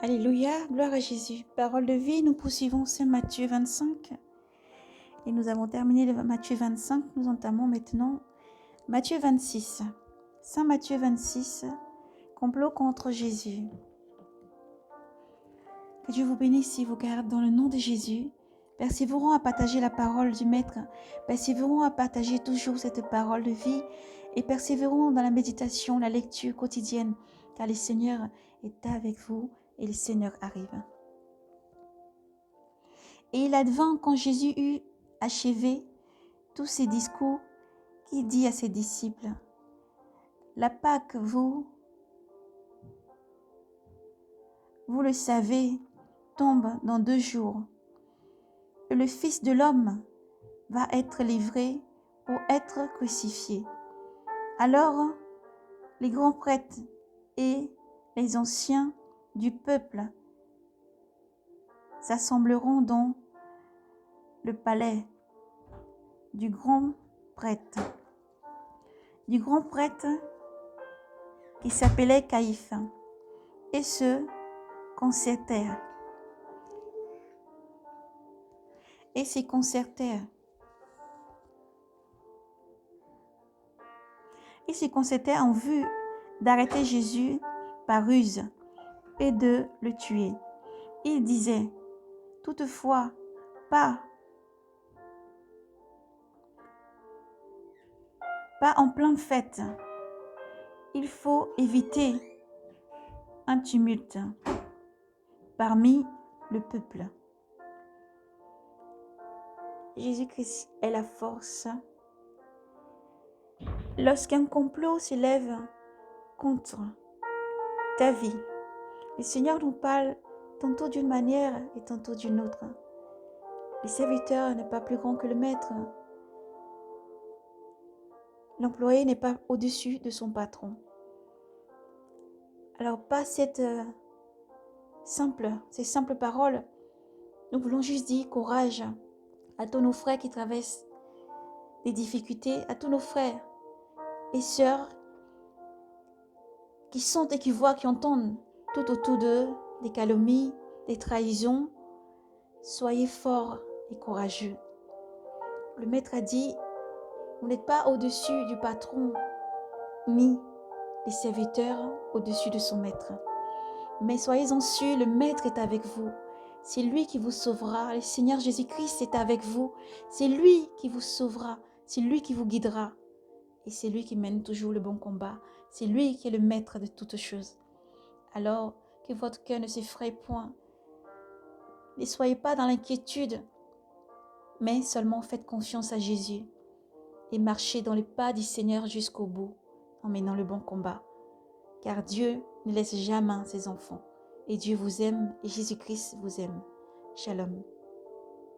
Alléluia, gloire à Jésus. Parole de vie, nous poursuivons Saint Matthieu 25. Et nous avons terminé le Matthieu 25. Nous entamons maintenant Matthieu 26. Saint Matthieu 26, complot contre Jésus. Que Dieu vous bénisse et vous garde dans le nom de Jésus. Persévérons à partager la parole du Maître. Persévérons à partager toujours cette parole de vie. Et persévérons dans la méditation, la lecture quotidienne. Car le Seigneur est avec vous et le Seigneur arrive. Et il advint quand Jésus eut achevé tous ses discours, qu'il dit à ses disciples, la Pâque, vous le savez, tombe dans 2 jours, et le Fils de l'homme va être livré pour être crucifié. Alors, les grands prêtres et les anciens du peuple s'assembleront dans le palais du grand prêtre qui s'appelait Caïphe, et se concertèrent. Ils se concertèrent en vue d'arrêter Jésus par ruse et de le tuer. Ils disaient, toutefois, pas en pleine fête. Il faut éviter un tumulte parmi le peuple. Jésus-Christ est la force. Lorsqu'un complot s'élève contre ta vie, le Seigneur nous parle tantôt d'une manière et tantôt d'une autre. Le serviteur n'est pas plus grand que le maître. L'employé n'est pas au-dessus de son patron. Alors, pas ces simples paroles. Nous voulons juste dire courage à tous nos frères qui traversent des difficultés, à tous nos frères et sœurs qui sont et qui voient, qui entendent tout autour d'eux des calomnies, des trahisons. Soyez forts et courageux. Le Maître a dit, vous n'êtes pas au-dessus du patron, ni les serviteurs au-dessus de son maître. Mais soyez-en sûrs, le Maître est avec vous. C'est lui qui vous sauvera. Le Seigneur Jésus-Christ est avec vous. C'est lui qui vous sauvera. C'est lui qui vous guidera. Et c'est lui qui mène toujours le bon combat. C'est lui qui est le Maître de toutes choses. Alors, que votre cœur ne s'effraie point. Ne soyez pas dans l'inquiétude, mais seulement faites confiance à Jésus et marchez dans les pas du Seigneur jusqu'au bout en menant le bon combat. Car Dieu ne laisse jamais ses enfants. Et Dieu vous aime et Jésus-Christ vous aime. Shalom.